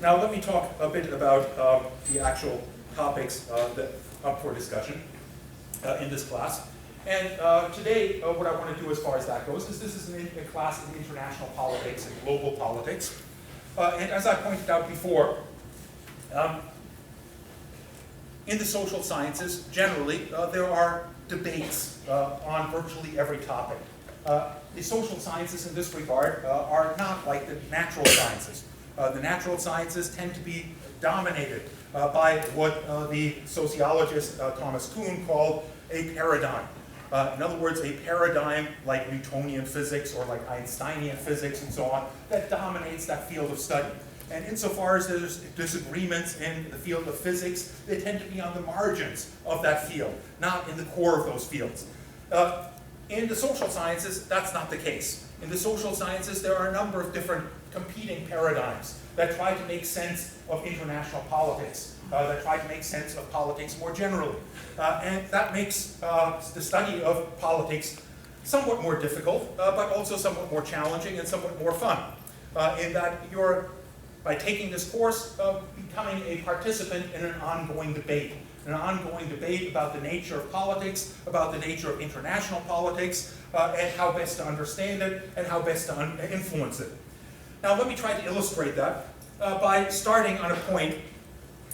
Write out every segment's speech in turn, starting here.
Now let me talk a bit about the actual topics that up for discussion in this class. And today, what I want to do as far as that goes is this is a class in international politics and global politics. And as I pointed out before, in the social sciences, generally, there are debates on virtually every topic. The social sciences in this regard are not like the natural sciences. The natural sciences tend to be dominated by what the sociologist Thomas Kuhn called a paradigm. In other words, a paradigm like Newtonian physics or like Einsteinian physics and so on that dominates that field of study. And insofar as there's disagreements in the field of physics, they tend to be on the margins of that field, not in the core of those fields. In the social sciences, that's not the case. In the social sciences, there are a number of different competing paradigms that try to make sense of international politics, that try to make sense of politics more generally. And that makes the study of politics somewhat more difficult, but also somewhat more challenging and somewhat more fun, in that you're, by taking this course, becoming a participant in an ongoing debate about the nature of politics, about the nature of international politics, and how best to understand it, and how best to influence it. Now let me try to illustrate that by starting on a point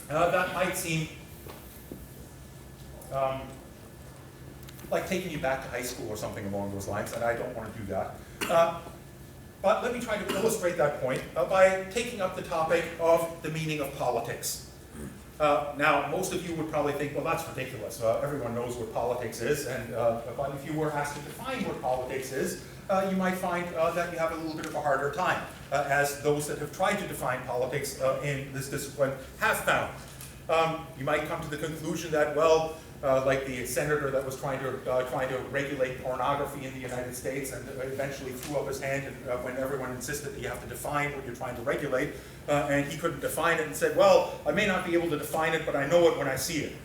that might seem like taking you back to high school or something along those lines, and I don't want to do that. But let me try to illustrate that point by taking up the topic of the meaning of politics. Now, most of you would probably think, well, that's ridiculous. Everyone knows what politics is, and but if you were asked to define what politics is, you might find that you have a little bit of a harder time, as those that have tried to define politics in this discipline have found. You might come to the conclusion that, well, like the senator that was trying to regulate pornography in the United States and eventually threw up his hand when everyone insisted that you have to define what you're trying to regulate, and he couldn't define it and said, well, I may not be able to define it, but I know it when I see it.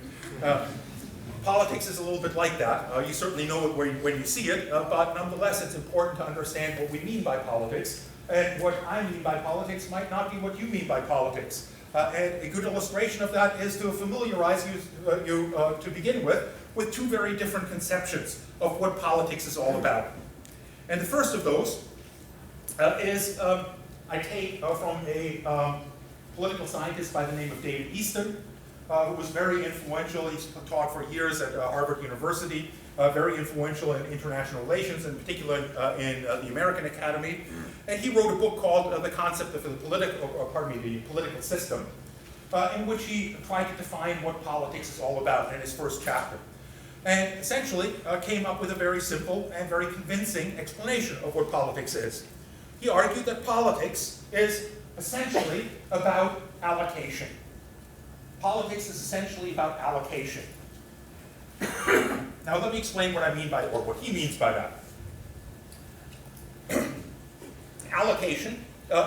Politics is a little bit like that. You certainly know it when you see it, but nonetheless it's important to understand what we mean by politics, and what I mean by politics might not be what you mean by politics. And a good illustration of that is to familiarize you to begin with two very different conceptions of what politics is all about. And the first of those is I take from a political scientist by the name of David Easton, who was very influential. He's taught for years at Harvard University, very influential in international relations, in particular in the American Academy. And he wrote a book called The Concept of the Political System, in which he tried to define what politics is all about in his first chapter. And essentially came up with a very simple and very convincing explanation of what politics is. He argued that politics is essentially about allocation. Politics is essentially about allocation. Now let me explain what I mean by, or what he means by that. Allocation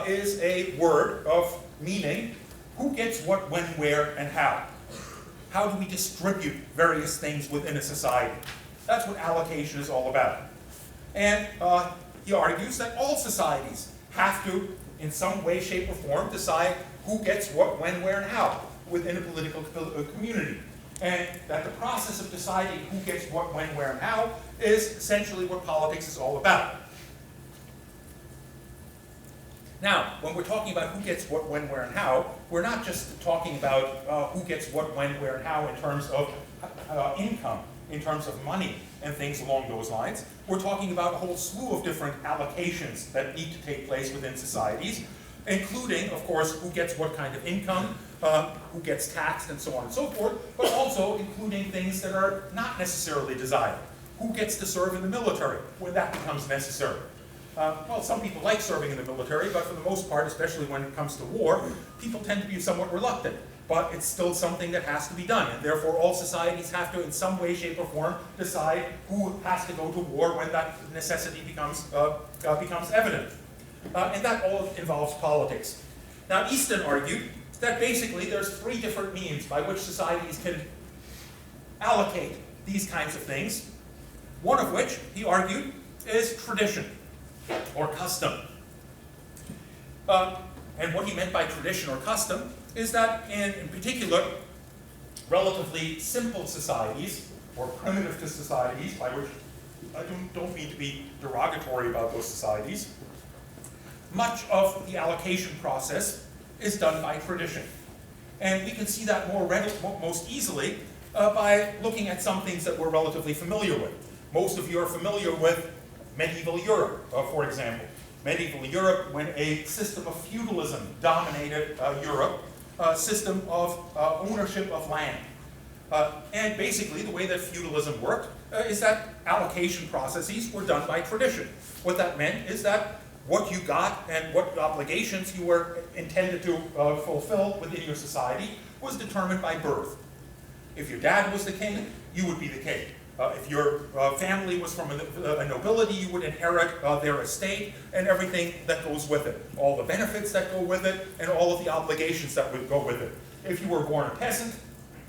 is a word of meaning who gets what, when, where, and how. How do we distribute various things within a society? That's what allocation is all about. And he argues that all societies have to, in some way, shape, or form, decide who gets what, when, where, and how within a political community. And that the process of deciding who gets what, when, where, and how is essentially what politics is all about. Now, when we're talking about who gets what, when, where, and how, we're not just talking about who gets what, when, where, and how in terms of income, in terms of money, and things along those lines. We're talking about a whole slew of different allocations that need to take place within societies, including, of course, who gets what kind of income, who gets taxed, and so on and so forth, but also including things that are not necessarily desired. Who gets to serve in the military when that becomes necessary? Well, some people like serving in the military, but for the most part, especially when it comes to war, people tend to be somewhat reluctant. But it's still something that has to be done, and therefore all societies have to, in some way, shape, or form, decide who has to go to war when that necessity becomes evident. And that all involves politics. Now, Easton argued that basically there's three different means by which societies can allocate these kinds of things. One of which, he argued, is tradition or custom. And what he meant by tradition or custom is that in particular, relatively simple societies, or primitive to societies, by which I don't mean to be derogatory about those societies, much of the allocation process is done by tradition. And we can see that most easily by looking at some things that we're relatively familiar with. Most of you are familiar with medieval Europe, for example. Medieval Europe, when a system of feudalism dominated Europe, a system of ownership of land. And basically, the way that feudalism worked is that allocation processes were done by tradition. What that meant is that what you got and what obligations you were intended to fulfill within your society was determined by birth. If your dad was the king, you would be the king. If your family was from a nobility, you would inherit their estate and everything that goes with it. All the benefits that go with it and all of the obligations that would go with it. If you were born a peasant,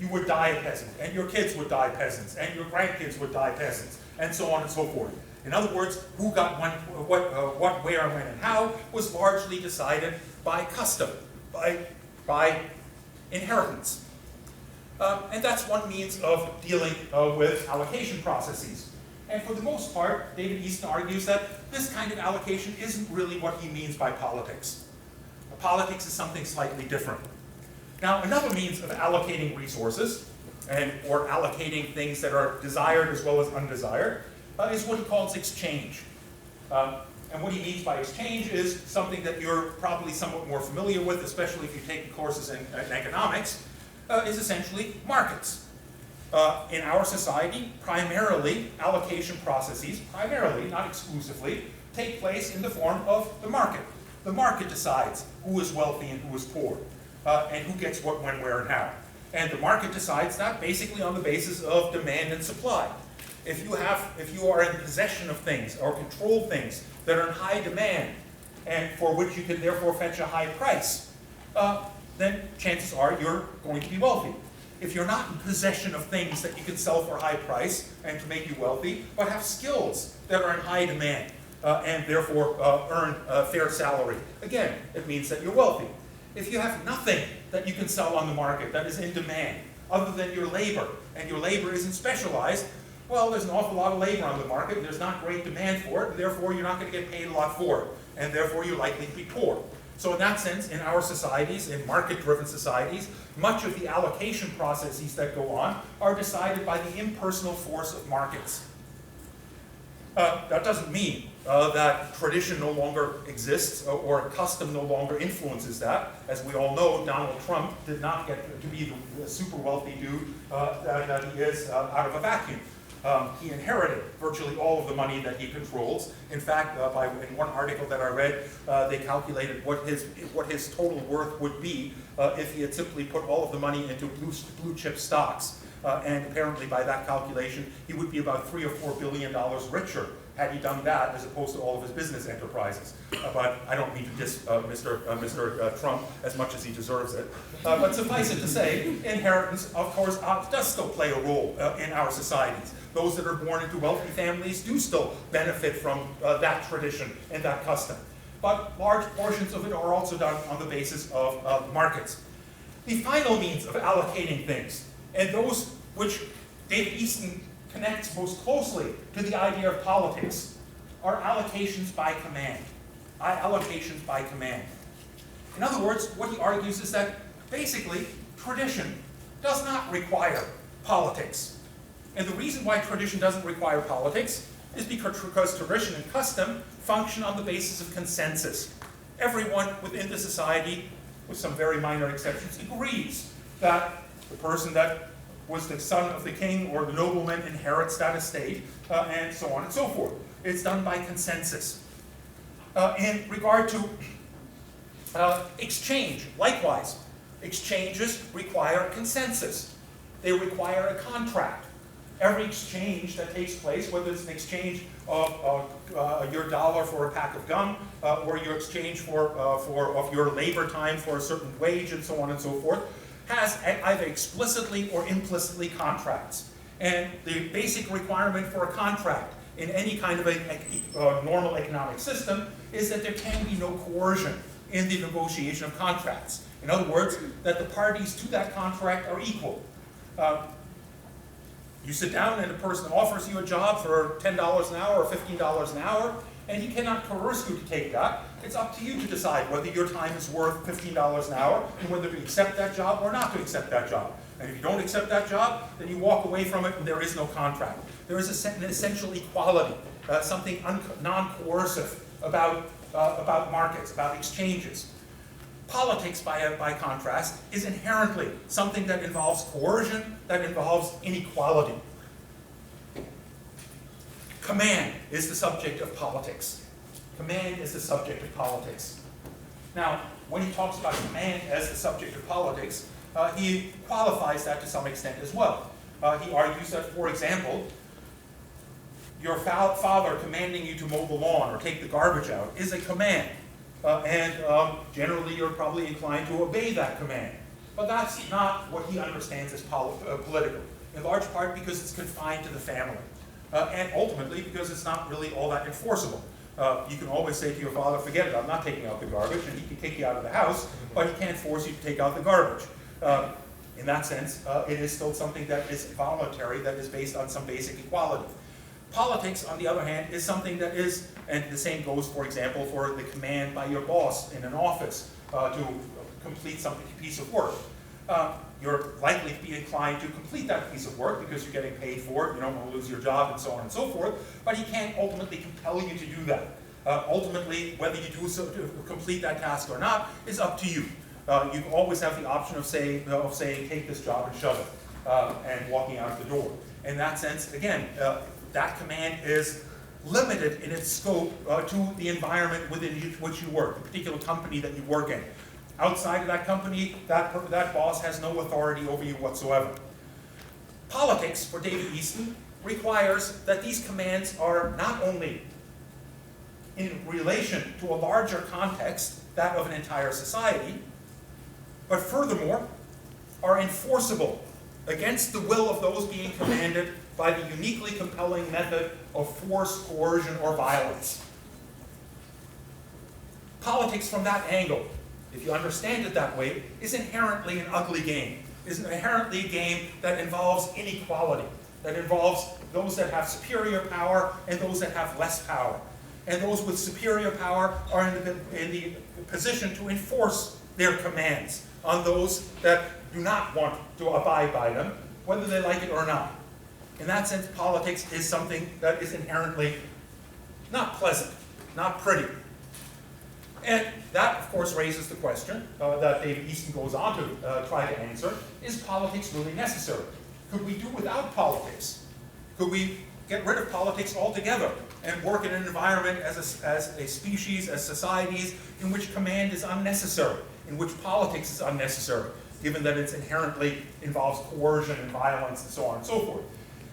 you would die a peasant, and your kids would die peasants, and your grandkids would die peasants, and so on and so forth. In other words, who got what, where, when, and how was largely decided by custom, by inheritance. And that's one means of dealing with allocation processes. And for the most part, David Easton argues that this kind of allocation isn't really what he means by politics. Politics is something slightly different. Now, another means of allocating resources, or allocating things that are desired as well as undesired, is what he calls exchange. And what he means by exchange is something that you're probably somewhat more familiar with, especially if you're taking courses in economics, is essentially markets. In our society, primarily, allocation processes, primarily, not exclusively, take place in the form of the market. The market decides who is wealthy and who is poor, and who gets what, when, where, and how. And the market decides that basically on the basis of demand and supply. If you are in possession of things or control things that are in high demand, and for which you can therefore fetch a high price, then chances are you're going to be wealthy. If you're not in possession of things that you can sell for a high price and to make you wealthy, but have skills that are in high demand and therefore earn a fair salary, again, it means that you're wealthy. If you have nothing that you can sell on the market that is in demand, other than your labor, and your labor isn't specialized, well, there's an awful lot of labor on the market, and there's not great demand for it, and therefore you're not going to get paid a lot for it, and therefore you're likely to be poor. So in that sense, in our societies, in market-driven societies, much of the allocation processes that go on are decided by the impersonal force of markets. That doesn't mean that tradition no longer exists or custom no longer influences that. As we all know, Donald Trump did not get to be the super wealthy dude that he is out of a vacuum. He inherited virtually all of the money that he controls. In fact, in one article that I read, they calculated what his total worth would be if he had simply put all of the money into blue chip stocks. And apparently by that calculation, he would be about $3 or $4 billion richer had he done that as opposed to all of his business enterprises. But I don't mean to diss Mr. Trump as much as he deserves it. But suffice it to say, inheritance, of course, does still play a role in our societies. Those that are born into wealthy families do still benefit from that tradition and that custom. But large portions of it are also done on the basis of markets. The final means of allocating things, and those which David Easton connects most closely to the idea of politics, are allocations by command. Allocations by command. In other words, what he argues is that basically tradition does not require politics. And the reason why tradition doesn't require politics is because tradition and custom function on the basis of consensus. Everyone within the society, with some very minor exceptions, agrees that the person that was the son of the king or the nobleman inherits that estate, and so on and so forth. It's done by consensus. In regard to exchange, likewise, exchanges require consensus. They require a contract. Every exchange that takes place, whether it's an exchange of your dollar for a pack of gum, or your exchange of your labor time for a certain wage, and so on and so forth, has either explicitly or implicitly contracts. And the basic requirement for a contract in any kind of a normal economic system is that there can be no coercion. in the negotiation of contracts. In other words, that the parties to that contract are equal. You sit down and a person offers you a job for $10 an hour or $15 an hour, and he cannot coerce you to take that. It's up to you to decide whether your time is worth $15 an hour and whether to accept that job or not to accept that job. And if you don't accept that job, then you walk away from it and there is no contract. There is an essential equality, something non-coercive about markets, about exchanges. Politics, by contrast, is inherently something that involves coercion, that involves inequality. Command is the subject of politics. Command is the subject of politics. Now, when he talks about command as the subject of politics, he qualifies that to some extent as well. He argues that, for example, your father commanding you to mow the lawn or take the garbage out is a command. Generally you're probably inclined to obey that command. But that's not what he understands as political, in large part because it's confined to the family. And ultimately because it's not really all that enforceable. You can always say to your father, forget it, I'm not taking out the garbage, and he can kick you out of the house, but he can't force you to take out the garbage. In that sense, it is still something that is voluntary, that is based on some basic equality. Politics, on the other hand, is something that is, and the same goes, for example, for the command by your boss in an office to complete some piece of work. You're likely to be inclined to complete that piece of work because you're getting paid for it, you don't want to lose your job, and so on and so forth, but he can't ultimately compel you to do that. Ultimately, whether you do so to complete that task or not is up to you. You always have the option of saying, take this job and shove it, and walking out the door. In that sense, again, that command is limited in its scope to the environment within which you work, the particular company that you work in. Outside of that company, that boss has no authority over you whatsoever. Politics, for David Easton, requires that these commands are not only in relation to a larger context, that of an entire society, but furthermore, are enforceable against the will of those being commanded by the uniquely compelling method of force, coercion, or violence. Politics from that angle, if you understand it that way, is inherently an ugly game. Is inherently a game that involves inequality, that involves those that have superior power and those that have less power. And those with superior power are in the position to enforce their commands on those that do not want to abide by them, whether they like it or not. In that sense, politics is something that is inherently not pleasant, not pretty. And that, of course, raises the question that David Easton goes on to try to answer, is politics really necessary? Could we do without politics? Could we get rid of politics altogether and work in an environment as a species, as societies, in which command is unnecessary, in which politics is unnecessary, given that it inherently involves coercion and violence and so on and so forth?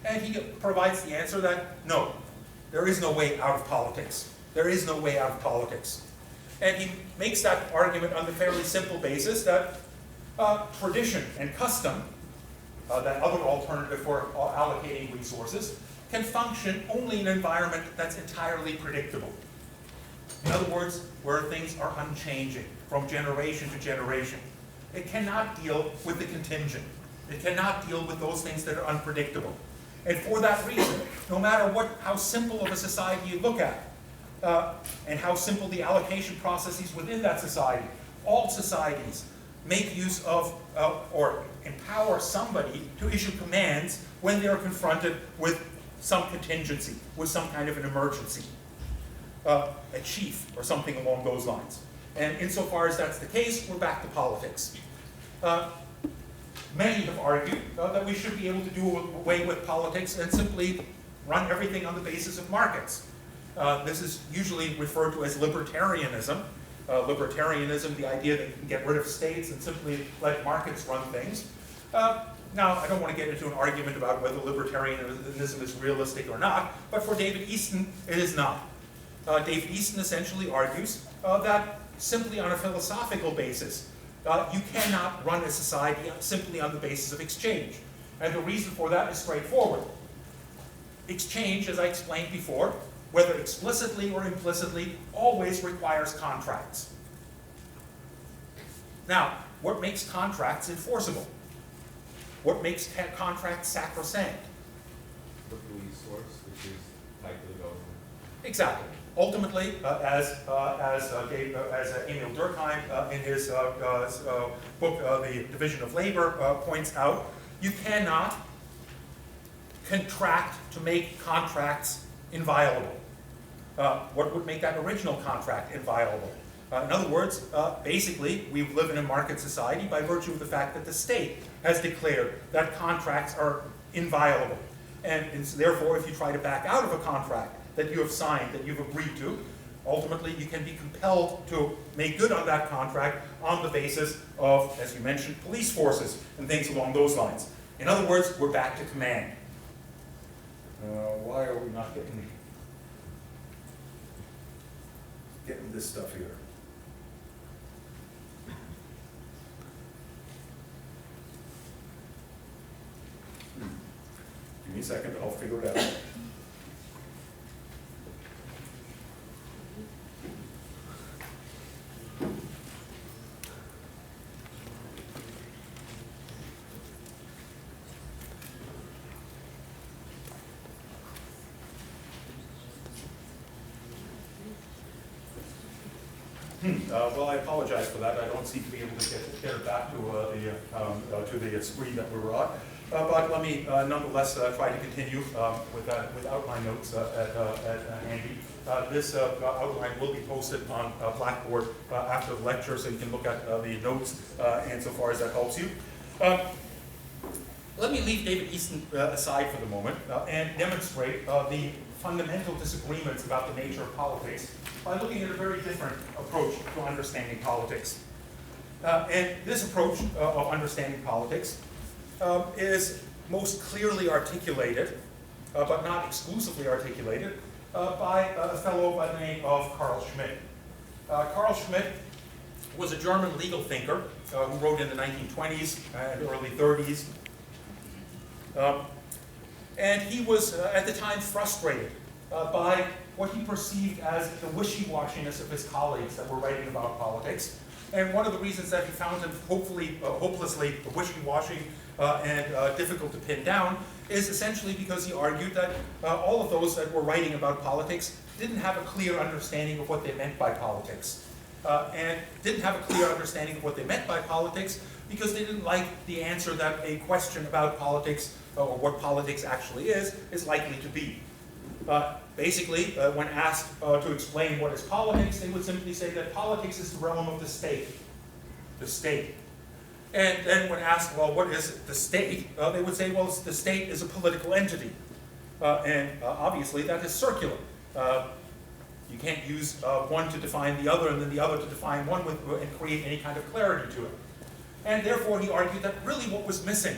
And he provides the answer that no, there is no way out of politics. There is no way out of politics. And he makes that argument on the fairly simple basis that tradition and custom, that other alternative for allocating resources, can function only in an environment that's entirely predictable. In other words, where things are unchanging from generation to generation. It cannot deal with the contingent. It cannot deal with those things that are unpredictable. And for that reason, no matter how simple of a society you look at, and how simple the allocation processes within that society, all societies make use of or empower somebody to issue commands when they are confronted with some contingency, with some kind of an emergency, a chief or something along those lines. And insofar as that's the case, we're back to politics. Many have argued that we should be able to do away with politics and simply run everything on the basis of markets. This is usually referred to as libertarianism. Libertarianism, the idea that you can get rid of states and simply let markets run things. Now, I don't want to get into an argument about whether libertarianism is realistic or not, but for David Easton, it is not. David Easton essentially argues that simply on a philosophical basis, you cannot run a society simply on the basis of exchange. And the reason for that is straightforward. Exchange, as I explained before, whether explicitly or implicitly, always requires contracts. Now, what makes contracts enforceable? What makes contracts sacrosanct? The police source, which is tied to the government. Exactly. Ultimately, as Emil Durkheim in his book, The Division of Labor, points out, you cannot contract to make contracts inviolable. What would make that original contract inviolable? In other words, basically, we live in a market society by virtue of the fact that the state has declared that contracts are inviolable. And therefore, if you try to back out of a contract that you have signed, that you've agreed to, ultimately you can be compelled to make good on that contract on the basis of, as you mentioned, police forces and things along those lines. In other words, we're back to command. Why are we not getting this stuff here? Give me a second, I'll figure it out. Well, I apologize for that. I don't seem to be able to get it back to the screen that we were on. But let me nonetheless try to continue without my notes at handy. This outline will be posted on Blackboard after the lecture, so you can look at the notes insofar as that helps you. Let me leave David Easton aside for the moment and demonstrate the fundamental disagreements about the nature of politics by looking at a very different approach to understanding politics. And this approach of understanding politics is most clearly articulated, but not exclusively articulated, by a fellow by the name of Carl Schmitt. Carl Schmitt was a German legal thinker who wrote in the 1920s and early 30s. And he was, at the time, frustrated by what he perceived as the wishy-washiness of his colleagues that were writing about politics. And one of the reasons that he found him hopelessly wishy-washy and difficult to pin down is essentially because he argued that all of those that were writing about politics didn't have a clear understanding of what they meant by politics. And didn't have a clear understanding of what they meant by politics because they didn't like the answer that a question about politics or what politics actually is likely to be. Basically, when asked to explain what is politics, they would simply say that politics is the realm of the state. The state. And then when asked, well, what is the state? They would say, well, the state is a political entity. And obviously, that is circular. You can't use one to define the other and then the other to define one and create any kind of clarity to it. And therefore, he argued that really what was missing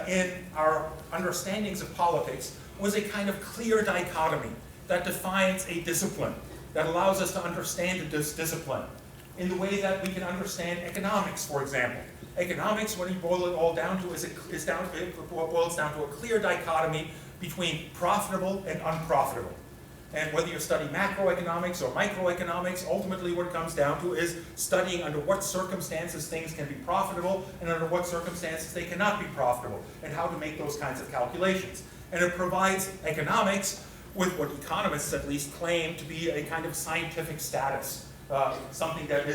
in our understandings of politics was a kind of clear dichotomy that defines a discipline, that allows us to understand this discipline in the way that we can understand economics, for example. Economics, when you boil it all down to, boils down to a clear dichotomy between profitable and unprofitable. And whether you study macroeconomics or microeconomics, ultimately what it comes down to is studying under what circumstances things can be profitable and under what circumstances they cannot be profitable, and how to make those kinds of calculations. And it provides economics with what economists at least claim to be a kind of scientific status, something that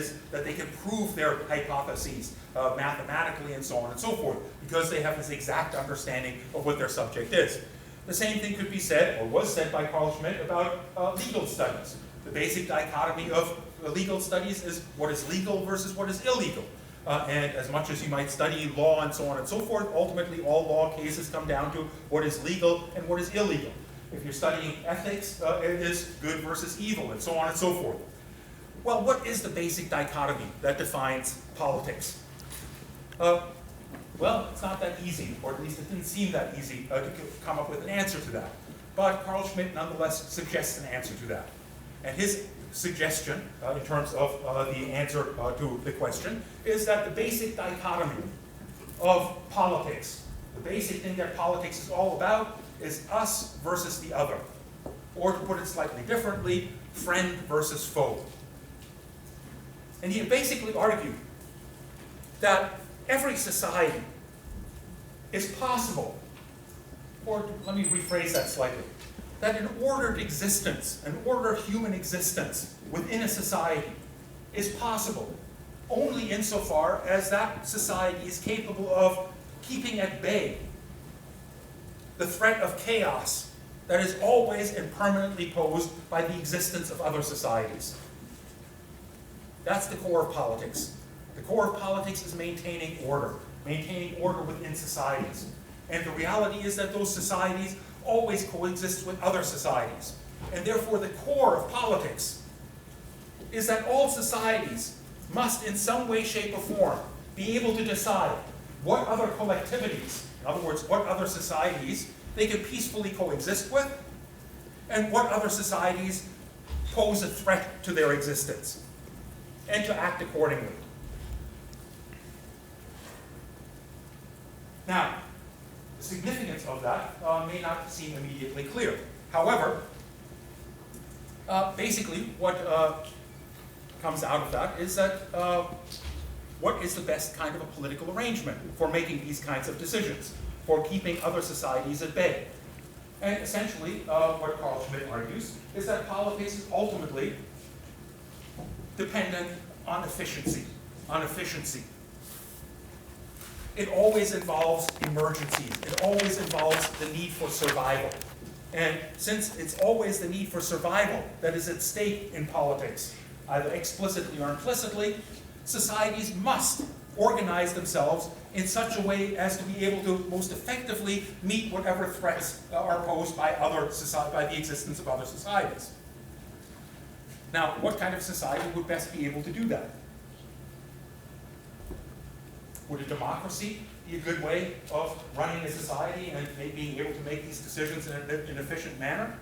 they can prove their hypotheses mathematically and so on and so forth, because they have this exact understanding of what their subject is. The same thing could be said, or was said by Carl Schmitt, about legal studies. The basic dichotomy of legal studies is what is legal versus what is illegal. And as much as you might study law and so on and so forth, ultimately all law cases come down to what is legal and what is illegal. If you're studying ethics, it is good versus evil, and so on and so forth. Well, what is the basic dichotomy that defines politics? Well, it's not that easy, or at least it didn't seem that easy to come up with an answer to that. But Carl Schmitt nonetheless suggests an answer to that. And his suggestion, in terms of the answer to the question, is that the basic dichotomy of politics, the basic thing that politics is all about, is us versus the other. Or to put it slightly differently, friend versus foe. And he basically argued that every society is possible, or let me rephrase that slightly, that an ordered existence, an ordered human existence within a society is possible only insofar as that society is capable of keeping at bay the threat of chaos that is always and permanently posed by the existence of other societies. That's the core of politics. The core of politics is maintaining order within societies. And the reality is that those societies always coexist with other societies. And therefore the core of politics is that all societies must in some way, shape, or form be able to decide what other collectivities, in other words, what other societies they can peacefully coexist with, and what other societies pose a threat to their existence, and to act accordingly. Now, the significance of that may not seem immediately clear. However, basically what comes out of that is that what is the best kind of a political arrangement for making these kinds of decisions, for keeping other societies at bay? And essentially, what Carl Schmitt argues is that politics is ultimately dependent on efficiency, It always involves emergencies. It always involves the need for survival. And since it's always the need for survival that is at stake in politics, either explicitly or implicitly, societies must organize themselves in such a way as to be able to most effectively meet whatever threats are posed by the existence of other societies. Now, what kind of society would best be able to do that? Would a democracy be a good way of running a society and being able to make these decisions in an efficient manner?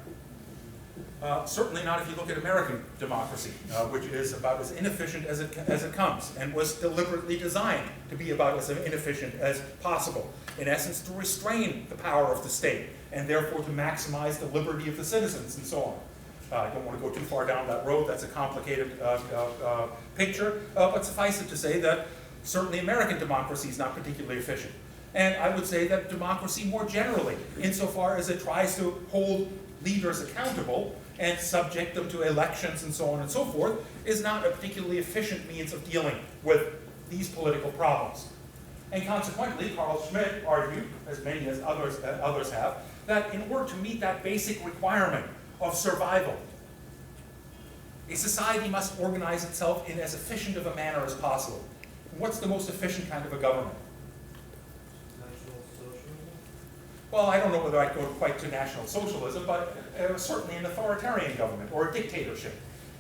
Certainly not if you look at American democracy, which is about as inefficient as it comes, and was deliberately designed to be about as inefficient as possible. In essence, to restrain the power of the state, and therefore to maximize the liberty of the citizens, and so on. I don't want to go too far down that road. That's a complicated picture, but suffice it to say that certainly American democracy is not particularly efficient. And I would say that democracy more generally, insofar as it tries to hold leaders accountable and subject them to elections and so on and so forth, is not a particularly efficient means of dealing with these political problems. And consequently, Carl Schmitt argued, as many as others have, that in order to meet that basic requirement of survival, a society must organize itself in as efficient of a manner as possible. And what's the most efficient kind of a government? National socialism? Well, I don't know whether I'd go quite to national socialism, but certainly an authoritarian government or a dictatorship.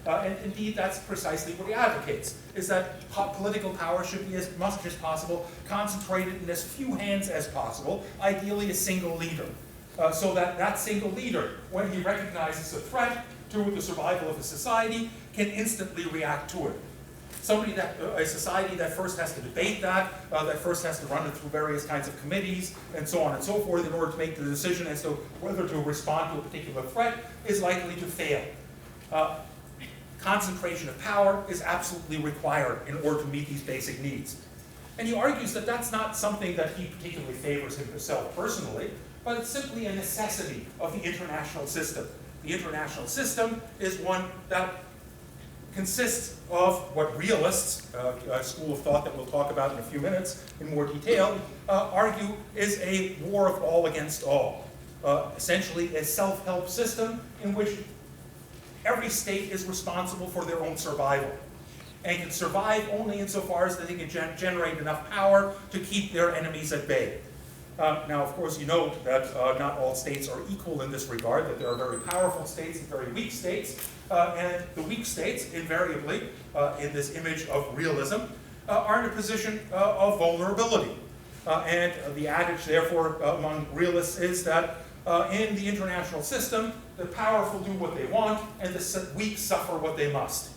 And indeed, that's precisely what he advocates, is that political power should be as much as possible concentrated in as few hands as possible, ideally a single leader. So that that single leader, when he recognizes a threat to the survival of a society, can instantly react to it. A society that first has to debate that first has to run it through various kinds of committees, and so on and so forth, in order to make the decision as to whether to respond to a particular threat, is likely to fail. Concentration of power is absolutely required in order to meet these basic needs. And he argues that that's not something that he particularly favors himself personally, but it's simply a necessity of the international system. The international system is one that consists of what realists, a school of thought that we'll talk about in a few minutes in more detail, argue is a war of all against all. Essentially a self-help system in which every state is responsible for their own survival, and can survive only insofar as they can generate enough power to keep their enemies at bay. Now, of course, you know that not all states are equal in this regard, that there are very powerful states and very weak states, and the weak states, invariably, in this image of realism, are in a position of vulnerability. And the adage, therefore, among realists is that in the international system, the powerful do what they want, and the weak suffer what they must.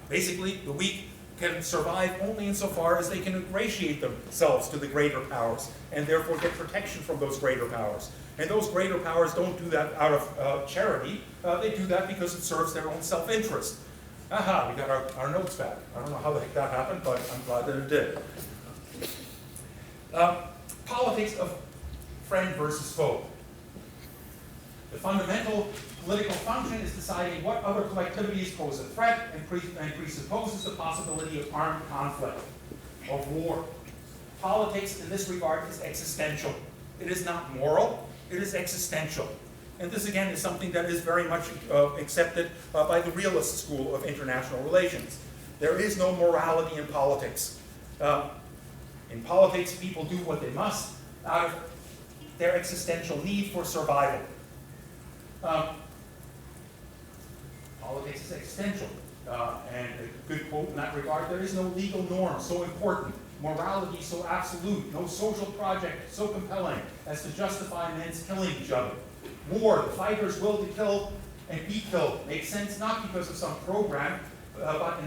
Basically, the weak can survive only insofar as they can ingratiate themselves to the greater powers, and therefore get protection from those greater powers. And those greater powers don't do that out of charity, they do that because it serves their own self-interest. Aha, we got our notes back. I don't know how the heck that happened, but I'm glad that it did. Politics of friend versus foe. The fundamental political function is deciding what other collectivities pose a threat and presupposes the possibility of armed conflict, of war. Politics in this regard is existential. It is not moral, it is existential. And this again is something that is very much accepted by the realist school of international relations. There is no morality in politics. In politics, people do what they must out of their existential need for survival. Politics is existential. And a good quote in that regard, there is no legal norm so important, morality so absolute, no social project so compelling as to justify men's killing each other. War, the fighter's will to kill and be killed, makes sense not because of some program, but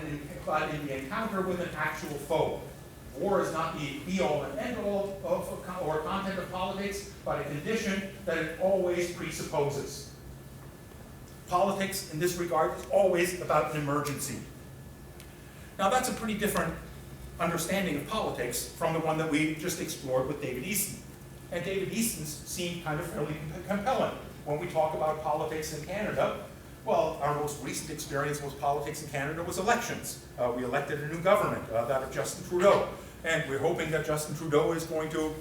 in the encounter with an actual foe. War is not the be-all and end-all or content of politics, but a condition that it always presupposes. Politics, in this regard, is always about an emergency. Now, that's a pretty different understanding of politics from the one that we just explored with David Easton. And David Easton's seemed kind of fairly compelling. When we talk about politics in Canada, well, our most recent experience with politics in Canada was elections. We elected a new government, that of Justin Trudeau. And we're hoping that Justin Trudeau is going to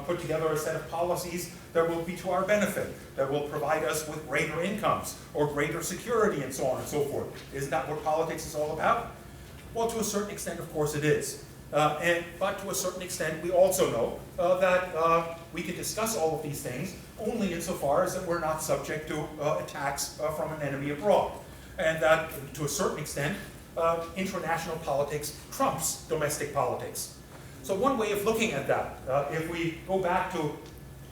put together a set of policies that will be to our benefit, that will provide us with greater incomes or greater security and so on and so forth. Isn't that what politics is all about? Well, to a certain extent, of course it is. But to a certain extent, we also know that we can discuss all of these things only insofar as that we're not subject to attacks from an enemy abroad. And that, to a certain extent, international politics trumps domestic politics. So one way of looking at that, if we go back to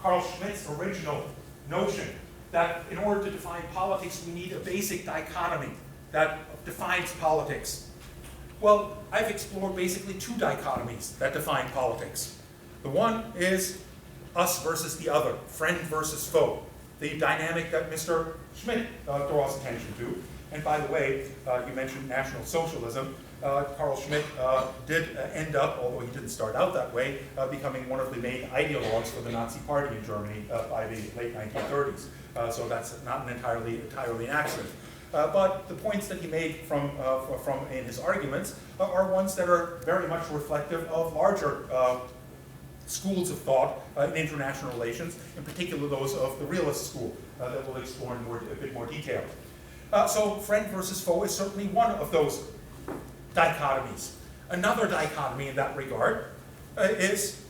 Carl Schmitt's original notion that in order to define politics, we need a basic dichotomy that defines politics. Well, I've explored basically two dichotomies that define politics. The one is us versus the other, friend versus foe, the dynamic that Mr. Schmitt draws attention to. And by the way, you mentioned National Socialism. Carl Schmitt did end up, although he didn't start out that way, becoming one of the main ideologues for the Nazi Party in Germany by the late 1930s. So that's not an entirely an accident. But the points that he made from in his arguments are ones that are very much reflective of larger schools of thought in international relations, in particular those of the realist school that we'll explore in a bit more detail. So friend versus foe is certainly one of those dichotomies. Another dichotomy in that regard is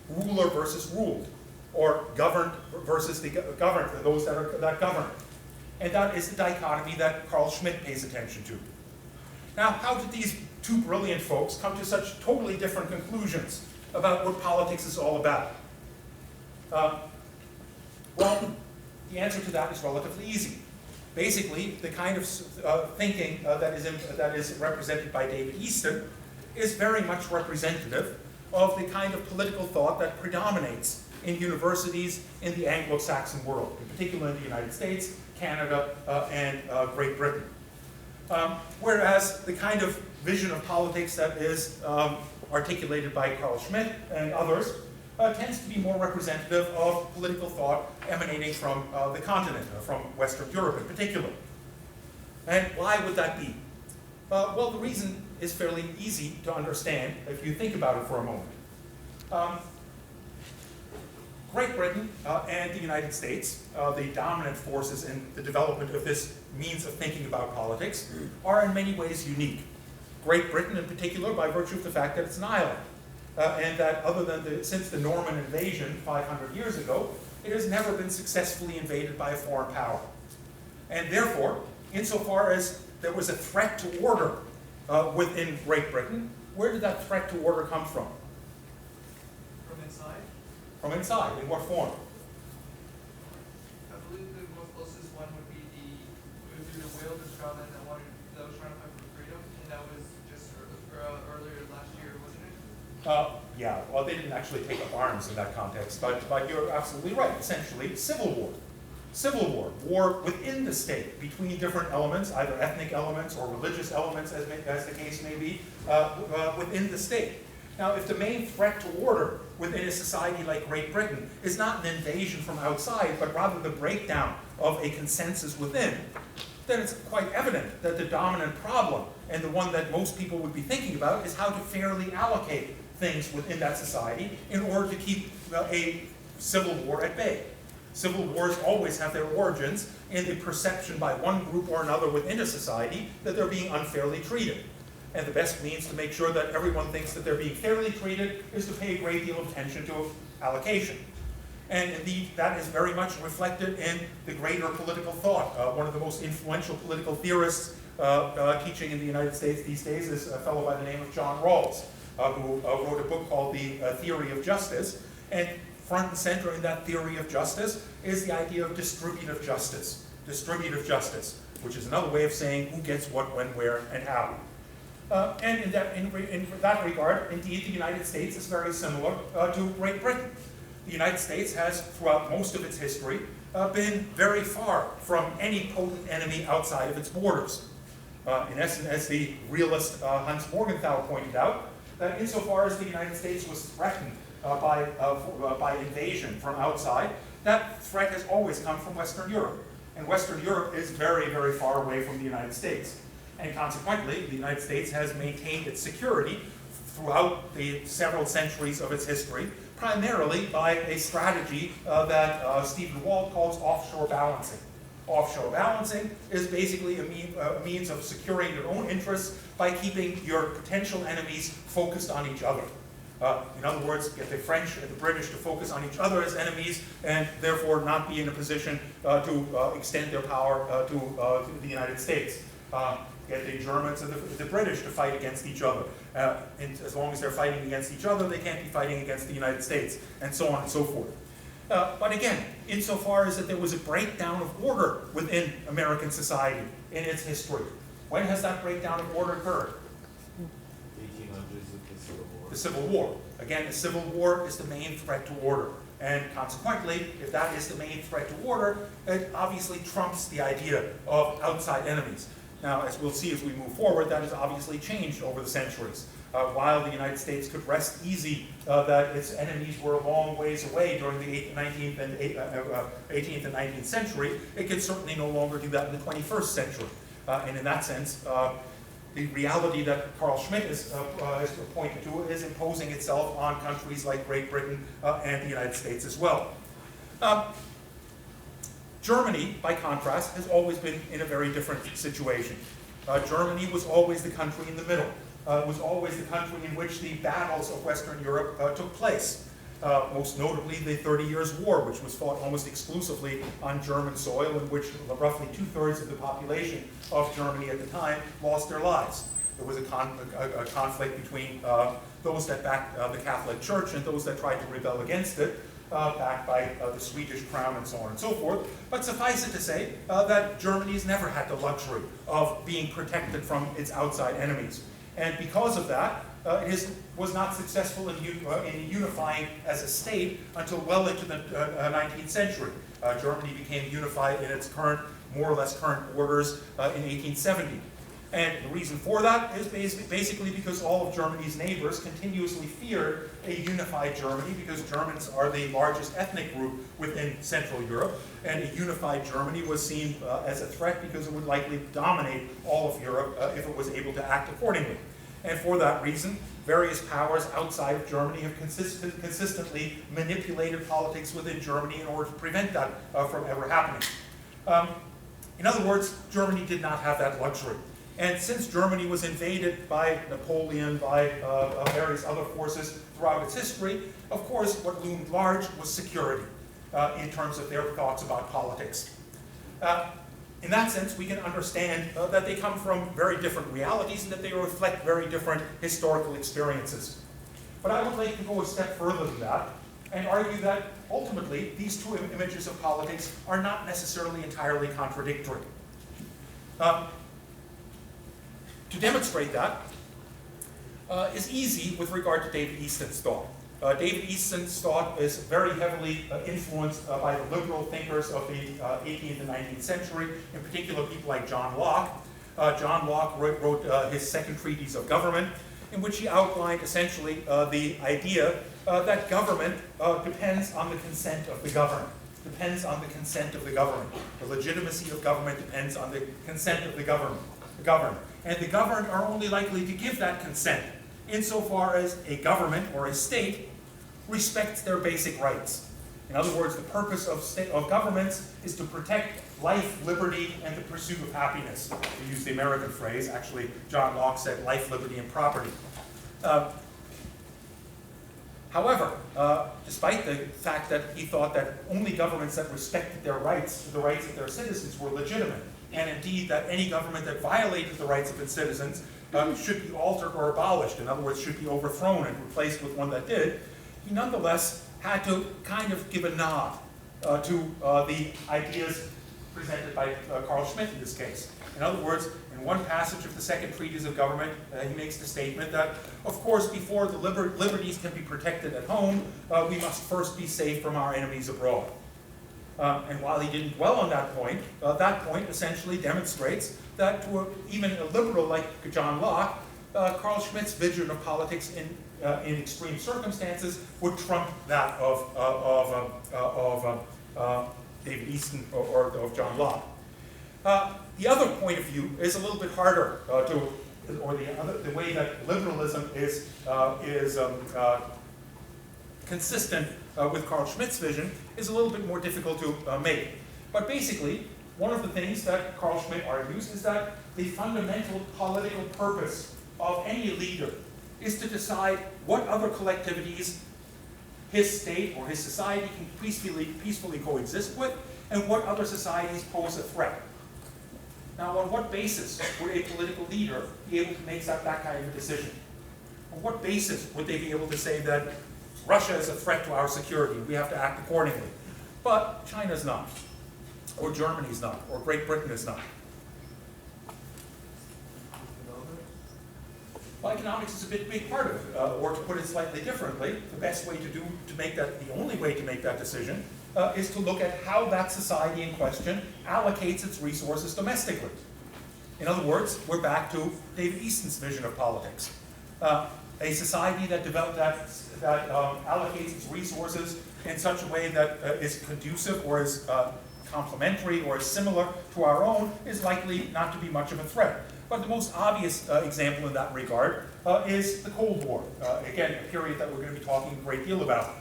ruler versus ruled, or governed versus the governed, those that govern. And that is the dichotomy that Carl Schmitt pays attention to. Now, how did these two brilliant folks come to such totally different conclusions about what politics is all about? Well, the answer to that is relatively easy. Basically, the kind of thinking that is represented by David Easton is very much representative of the kind of political thought that predominates in universities in the Anglo-Saxon world, in particular in the United States, Canada, and Great Britain. Whereas the kind of vision of politics that is articulated by Carl Schmitt and others tends to be more representative of political thought emanating from the continent, from Western Europe in particular. And why would that be? Well, the reason is fairly easy to understand if you think about it for a moment. Great Britain and the United States, the dominant forces in the development of this means of thinking about politics, are in many ways unique. Great Britain in particular by virtue of the fact that it's an island. And that other than since the Norman invasion 500 years ago, it has never been successfully invaded by a foreign power. And therefore, insofar as there was a threat to order within Great Britain, where did that threat to order come from? From inside? From inside. In what form? I believe the most closest one would be the Wales and Scotland that was trying to fight for freedom, and that was just earlier last year, wasn't it? Yeah, well, they didn't actually take up arms in that context, but you're absolutely right. Essentially, civil war. Civil war, war within the state, between different elements, either ethnic elements or religious elements, as the case may be, within the state. Now, if the main threat to order within a society like Great Britain is not an invasion from outside, but rather the breakdown of a consensus within, then it's quite evident that the dominant problem, and the one that most people would be thinking about, is how to fairly allocate things within that society in order to keep a civil war at bay. Civil wars always have their origins in the perception by one group or another within a society that they're being unfairly treated. And the best means to make sure that everyone thinks that they're being fairly treated is to pay a great deal of attention to allocation. And indeed, that is very much reflected in the greater political thought. One of the most influential political theorists teaching in the United States these days is a fellow by the name of John Rawls, who wrote a book called The Theory of Justice. And front and center in that theory of justice is the idea of distributive justice. Distributive justice, which is another way of saying who gets what, when, where, and how. And in that regard, indeed, the United States is very similar to Great Britain. The United States has, throughout most of its history, been very far from any potent enemy outside of its borders. In essence, as the realist Hans Morgenthau pointed out, that insofar as the United States was threatened by invasion from outside, that threat has always come from Western Europe. And Western Europe is very, very far away from the United States. And consequently, the United States has maintained its security throughout the several centuries of its history, primarily by a strategy that Stephen Walt calls offshore balancing. Offshore balancing is basically a means of securing your own interests by keeping your potential enemies focused on each other. In other words, get the French and the British to focus on each other as enemies and therefore not be in a position to extend their power to the United States. Get the Germans and the British to fight against each other. And as long as they're fighting against each other, they can't be fighting against the United States, and so on and so forth. But again, insofar as that there was a breakdown of order within American society in its history, when has that breakdown of order occurred? 1800s with the Civil War. The Civil War. Again, the Civil War is the main threat to order. And consequently, if that is the main threat to order, it obviously trumps the idea of outside enemies. Now, as we'll see as we move forward, that has obviously changed over the centuries. While the United States could rest easy that its enemies were a long ways away during the 18th and 19th century, it can certainly no longer do that in the 21st century. And in that sense, the reality that Carl Schmitt has pointed to is imposing itself on countries like Great Britain and the United States as well. Germany, by contrast, has always been in a very different situation. Germany was always the country in the middle. It was always the country in which the battles of Western Europe took place. Most notably the 30 Years' War, which was fought almost exclusively on German soil, in which roughly 2/3 of the population of Germany at the time lost their lives. There was a conflict between those that backed the Catholic Church and those that tried to rebel against it, backed by the Swedish crown and so on and so forth. But suffice it to say that Germany's never had the luxury of being protected from its outside enemies. And because of that, it was not successful in unifying as a state until well into the 19th century. Germany became unified in its current, more or less current borders in 1870. And the reason for that is basically because all of Germany's neighbors continuously feared a unified Germany, because Germans are the largest ethnic group within Central Europe, and a unified Germany was seen as a threat because it would likely dominate all of Europe if it was able to act accordingly. And for that reason, various powers outside of Germany have consistently manipulated politics within Germany in order to prevent that from ever happening. In other words, Germany did not have that luxury. And since Germany was invaded by Napoleon, by various other forces throughout its history, of course, what loomed large was security in terms of their thoughts about politics. In that sense, we can understand that they come from very different realities and that they reflect very different historical experiences. But I would like to go a step further than that and argue that ultimately these two images of politics are not necessarily entirely contradictory. To demonstrate that is easy with regard to David Easton's thought. David Easton's thought is very heavily influenced by the liberal thinkers of the 18th and 19th century, in particular people like John Locke. John Locke wrote his Second Treatise of Government, in which he outlined essentially the idea that government depends on the consent of the governed. Depends on the consent of the government. The legitimacy of government depends on the consent of the governed. And the governed are only likely to give that consent insofar as a government or a state respects their basic rights. In other words, the purpose of governments is to protect life, liberty, and the pursuit of happiness. To use the American phrase, actually, John Locke said life, liberty, and property. However, despite the fact that he thought that only governments that respected their rights, the rights of their citizens, were legitimate, and indeed that any government that violated the rights of its citizens should be altered or abolished, in other words, should be overthrown and replaced with one that did, he nonetheless had to kind of give a nod to the ideas presented by Carl Schmitt in this case. In other words, in one passage of the Second Treatise of Government, he makes the statement that, of course, before the liberties can be protected at home, we must first be safe from our enemies abroad. And while he didn't dwell on that point essentially demonstrates that to even a liberal like John Locke, Carl Schmitt's vision of politics in extreme circumstances would trump that of David Easton or of John Locke. The other point of view is a little bit harder the way that liberalism is consistent with Carl Schmitt's vision is a little bit more difficult to make. But basically, one of the things that Carl Schmitt argues is that the fundamental political purpose of any leader is to decide what other collectivities his state or his society can peacefully coexist with, and what other societies pose a threat. Now, on what basis would a political leader be able to make that kind of a decision? On what basis would they be able to say that Russia is a threat to our security, we have to act accordingly? But China's not, or Germany's not, or Great Britain is not. Well, economics is a big part of it, or to put it slightly differently, the best way to make that, the only way to make that decision is to look at how that society in question allocates its resources domestically. In other words, we're back to David Easton's vision of politics. A society that allocates its resources in such a way that is conducive or is complementary or is similar to our own is likely not to be much of a threat. But the most obvious example in that regard is the Cold War. Again, a period that we're going to be talking a great deal about.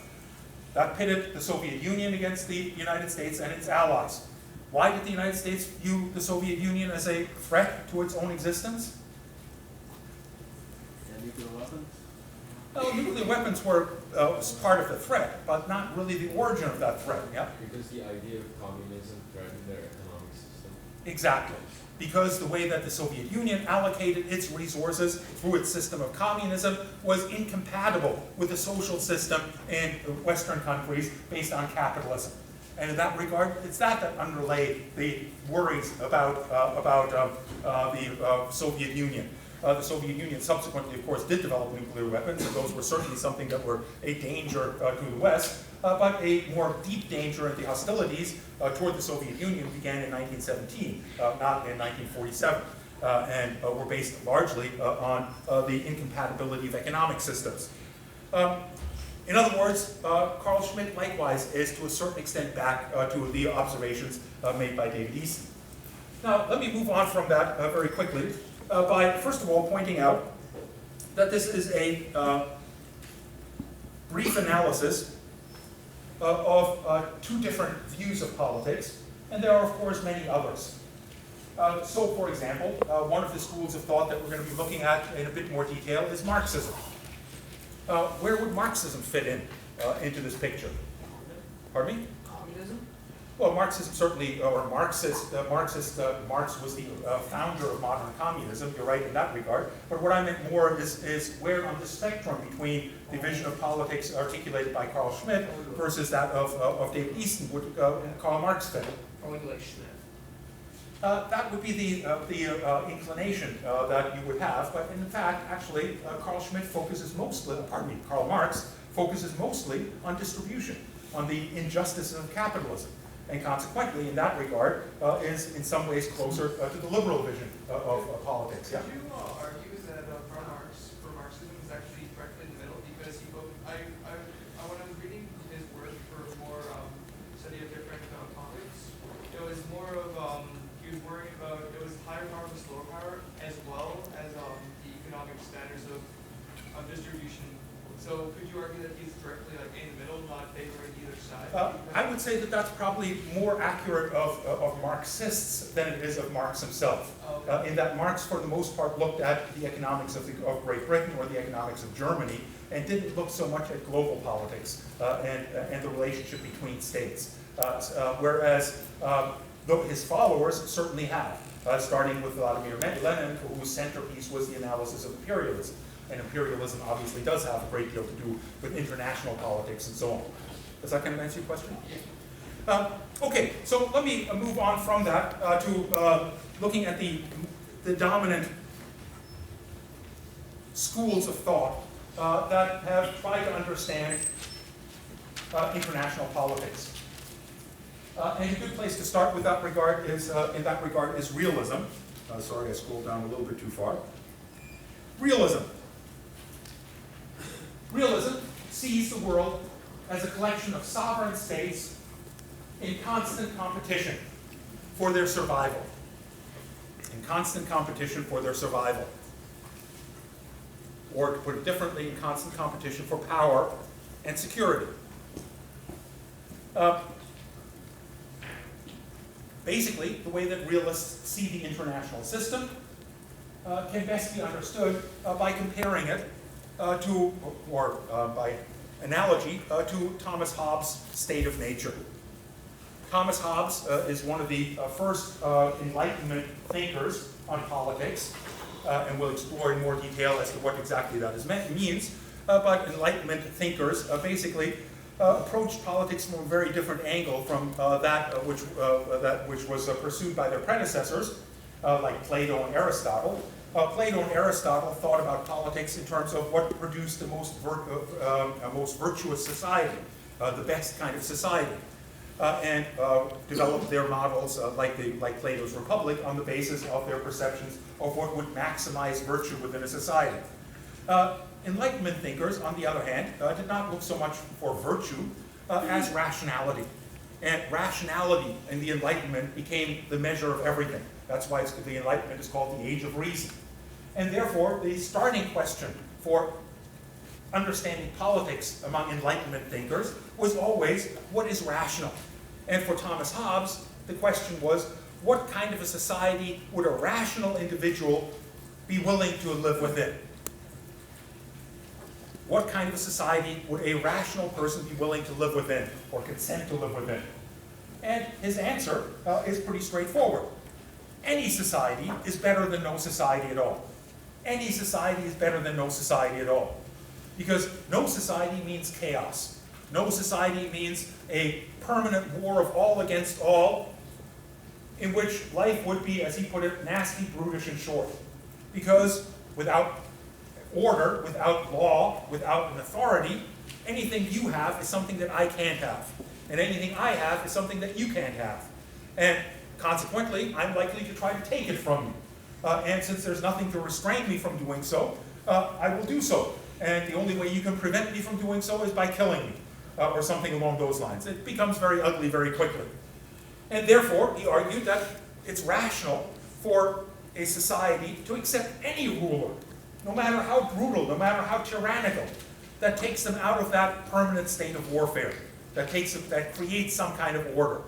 That pitted the Soviet Union against the United States and its allies. Why did the United States view the Soviet Union as a threat to its own existence? Nuclear weapons? Well, nuclear weapons were part of the threat, but not really the origin of that threat. Yeah? Because the idea of communism threatened their economic system. Exactly. Because the way that the Soviet Union allocated its resources through its system of communism was incompatible with the social system in Western countries based on capitalism. And in that regard, it's that underlay the worries about the Soviet Union. The Soviet Union subsequently, of course, did develop nuclear weapons, and those were certainly something that were a danger to the West, but a more deep danger in the hostilities toward the Soviet Union began in 1917, not in 1947, and were based largely on the incompatibility of economic systems. In other words, Carl Schmitt likewise is to a certain extent back to the observations made by David Easton. Now, let me move on from that very quickly by, first of all, pointing out that this is a brief analysis of two different views of politics, and there are, of course, many others. So, for example, one of the schools of thought that we're going to be looking at in a bit more detail is Marxism. Where would Marxism fit into this picture? Pardon me? Communism? Well, Marxism certainly, or Marx was the founder of modern communism, you're right in that regard. But what I meant more is where on the spectrum between the vision of politics articulated by Carl Schmitt versus that of David Easton would Karl Marx fit? Probably like Schmitt. that would be the inclination that you would have, but in fact, actually, Carl Schmitt focuses mostly, pardon me, Karl Marx focuses mostly on distribution, on the injustice of capitalism, and consequently, in that regard, is in some ways closer to the liberal vision of politics. Yeah. Could you argue that Karl Marx, for Marxism, is actually directly in the middle? Because he both, when I was reading his work for more study of different topics, it was more of he was worrying about it was higher power versus lower power, as well as the economic standards of distribution. So could you argue that he's directly like in the middle, not favoring either side? I would say that that's probably more accurate of Marxists than it is of Marx himself. Okay. In that Marx, for the most part, looked at the economics of Great Britain or the economics of Germany, and didn't look so much at global politics and the relationship between states. Whereas his followers certainly have, starting with Vladimir Lenin, whose centerpiece was the analysis of imperialism. And imperialism obviously does have a great deal to do with international politics and so on. Does that kind of answer your question? Okay, so let me move on from that to looking at the dominant schools of thought that have tried to understand international politics. And a good place to start with that regard is, in that regard, is realism. Sorry, I scrolled down a little bit too far. Realism. Realism sees the world as a collection of sovereign states in constant competition for their survival. In constant competition for their survival. Or to put it differently, in constant competition for power and security. Basically, the way that realists see the international system can best be understood by comparing it to, or by analogy, to Thomas Hobbes' State of Nature. Thomas Hobbes is one of the first Enlightenment thinkers on politics, and we'll explore in more detail as to what exactly that means. But Enlightenment thinkers basically approached politics from a very different angle from that which was pursued by their predecessors, like Plato and Aristotle. Plato and Aristotle thought about politics in terms of what produced the most virtuous society, the best kind of society, and developed their models like Plato's Republic on the basis of their perceptions of what would maximize virtue within a society. Enlightenment thinkers, on the other hand, did not look so much for virtue as rationality. And rationality in the Enlightenment became the measure of everything. That's why the Enlightenment is called the Age of Reason. And therefore, the starting question for understanding politics among Enlightenment thinkers was always, what is rational? And for Thomas Hobbes, the question was, what kind of a society would a rational individual be willing to live within? What kind of a society would a rational person be willing to live within, or consent to live within? And his answer is pretty straightforward. Any society is better than no society at all. Any society is better than no society at all. Because no society means chaos. No society means a permanent war of all against all, in which life would be, as he put it, nasty, brutish, and short. Because without order, without law, without an authority, anything you have is something that I can't have. And anything I have is something that you can't have. And consequently, I'm likely to try to take it from you. And since there's nothing to restrain me from doing so, I will do so. And the only way you can prevent me from doing so is by killing me, or something along those lines. It becomes very ugly very quickly. And therefore, he argued that it's rational for a society to accept any ruler, no matter how brutal, no matter how tyrannical, that takes them out of that permanent state of warfare, that creates some kind of order.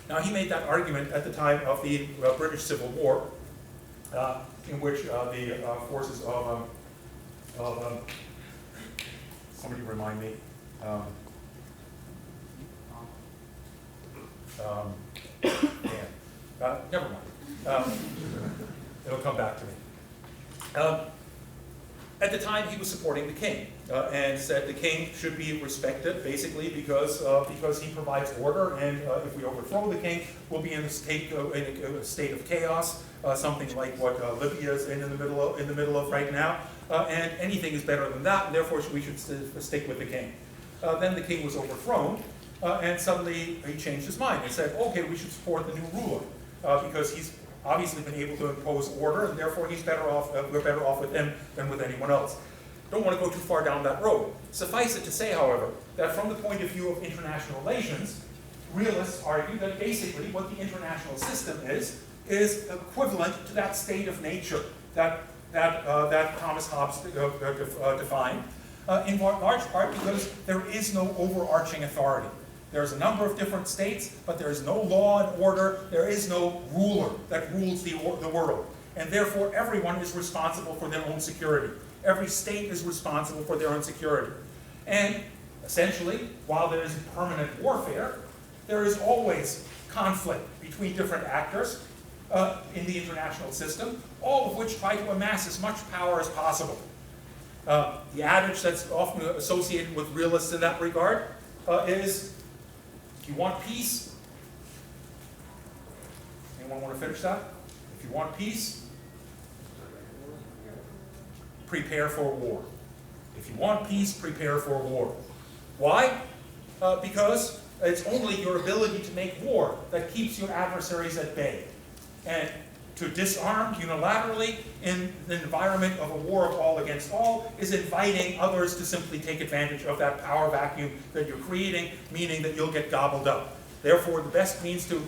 Now, he made that argument at the time of the British Civil War, in which the forces of somebody remind me, never mind. It'll come back to me. At the time, he was supporting the king and said the king should be respected, basically because he provides order, and if we overthrow the king, we'll be in a state of chaos, something like what Libya is in the middle of right now, and anything is better than that, and therefore we should stick with the king. Then the king was overthrown, and suddenly he changed his mind and said, okay, we should support the new ruler because he's obviously been able to impose order, and therefore he's better off. We're better off with him than with anyone else. Don't want to go too far down that road. Suffice it to say, however, that from the point of view of international relations, realists argue that basically what the international system is equivalent to that state of nature that Thomas Hobbes defined, in large part because there is no overarching authority. There's a number of different states, but there is no law and order. There is no ruler that rules the world. And therefore, everyone is responsible for their own security. Every state is responsible for their own security. And essentially, while there is permanent warfare, there is always conflict between different actors in the international system, all of which try to amass as much power as possible. The adage that's often associated with realists in that regard is, if you want peace, anyone want to finish that? If you want peace, prepare for war. If you want peace, prepare for war. Why? Because it's only your ability to make war that keeps your adversaries at bay. And to disarm unilaterally in the environment of a war of all against all is inviting others to simply take advantage of that power vacuum that you're creating, meaning that you'll get gobbled up. Therefore, the best means to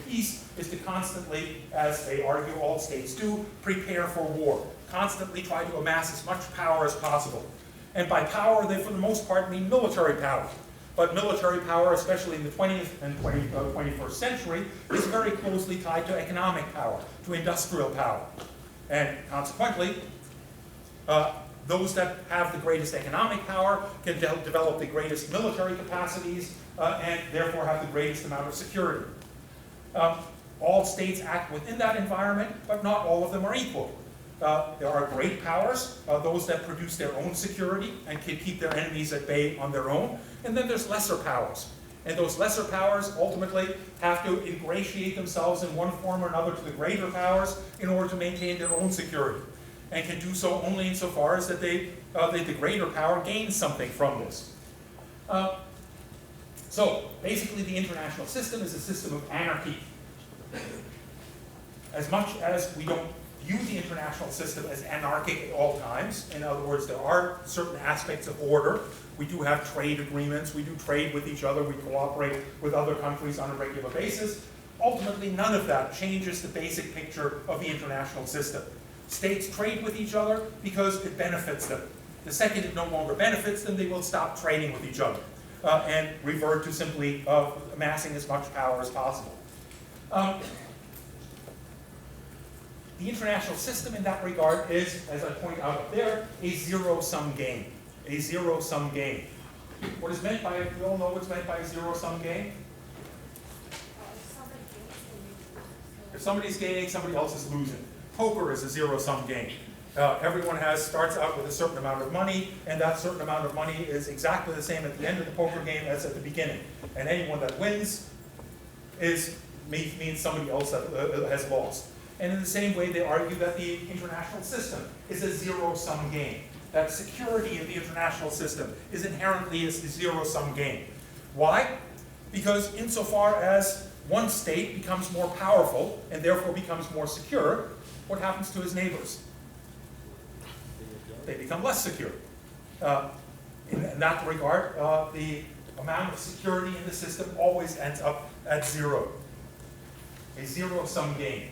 peace is to constantly, as they argue all states do, prepare for war. Constantly try to amass as much power as possible. And by power, they for the most part mean military power. But military power, especially in the 20th and 21st century, is very closely tied to economic power, to industrial power. And consequently, those that have the greatest economic power can develop the greatest military capacities and therefore have the greatest amount of security. All states act within that environment, but not all of them are equal. There are great powers, those that produce their own security and can keep their enemies at bay on their own. And then there's lesser powers. And those lesser powers ultimately have to ingratiate themselves in one form or another to the greater powers in order to maintain their own security. And can do so only insofar as that the greater power gains something from this. So basically the international system is a system of anarchy. As much as we don't view the international system as anarchic at all times. In other words, there are certain aspects of order. We do have trade agreements. We do trade with each other. We cooperate with other countries on a regular basis. Ultimately, none of that changes the basic picture of the international system. States trade with each other because it benefits them. The second it no longer benefits them, they will stop trading with each other and revert to simply amassing as much power as possible. The international system in that regard is, as I point out up there, a zero-sum game. A zero-sum game. What is meant by, you all know what's meant by a zero-sum game? If somebody's gaining, somebody else is losing. Poker is a zero-sum game. Everyone starts out with a certain amount of money, and that certain amount of money is exactly the same at the end of the poker game as at the beginning. And anyone that wins means somebody else that has lost. And in the same way, they argue that the international system is a zero-sum game. That security in the international system is inherently a zero-sum game. Why? Because insofar as one state becomes more powerful and therefore becomes more secure, what happens to his neighbors? They become less secure. In that regard, the amount of security in the system always ends up at zero. A zero-sum game.